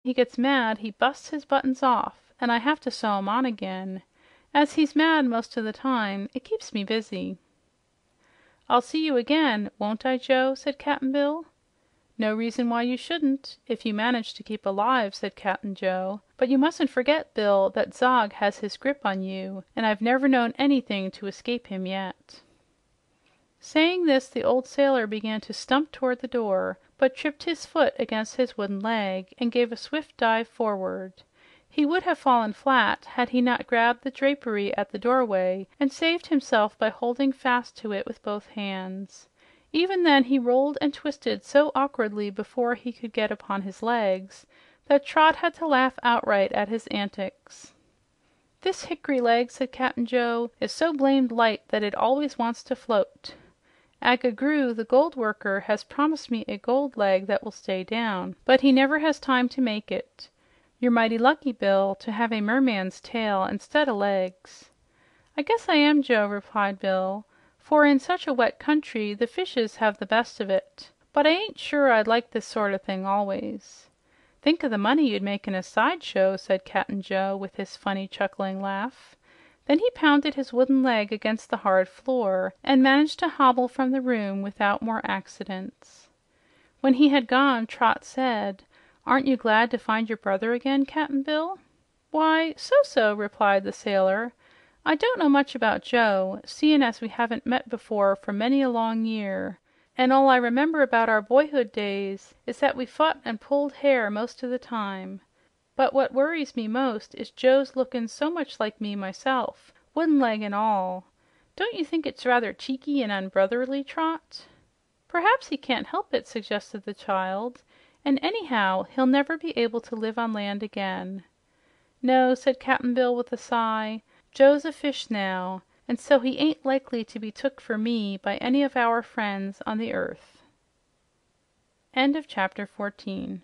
he gets mad, he busts his buttons off, and I have to sew 'em on again. As he's mad most of the time, it keeps me busy." "I'll see you again, won't I, Joe?" said Cap'n Bill. "No reason why you shouldn't, if you manage to keep alive," said Cap'n Joe. "But you mustn't forget, Bill, that Zog has his grip on you, and I've never known anything to escape him yet." Saying this, the old sailor began to stump toward the door, but tripped his foot against his wooden leg and gave a swift dive forward. He would have fallen flat had he not grabbed the drapery at the doorway and saved himself by holding fast to it with both hands. Even then, he rolled and twisted so awkwardly before he could get upon his legs that Trot had to laugh outright at his antics. "This hickory leg," said Cap'n Joe, "is so blamed light that it always wants to float. Agga Groo, the gold worker, has promised me a gold leg that will stay down, but he never has time to make it. You're mighty lucky, Bill, to have a merman's tail instead o' legs." "I guess I am, Joe," replied Bill, "for in such a wet country the fishes have the best of it. But I ain't sure I'd like this sort of thing always." "Think of the money you'd make in a sideshow," said Cap'n Joe with his funny chuckling laugh. Then he pounded his wooden leg against the hard floor and managed to hobble from the room without more accidents. When he had gone, Trot said, "Aren't you glad to find your brother again, Cap'n Bill?" "Why, so," replied the sailor. "I don't know much about Joe, seein' as we haven't met before for many a long year, and all I remember about our boyhood days is that we fought and pulled hair most of the time. But what worries me most is Joe's lookin' so much like me myself, wooden leg and all. Don't you think it's rather cheeky and unbrotherly, Trot?" "Perhaps he can't help it," suggested the child. "And anyhow, he'll never be able to live on land again." "No," said Cap'n Bill with a sigh. "Joe's a fish now, and so he ain't likely to be took for me by any of our friends on the earth." End of chapter 14.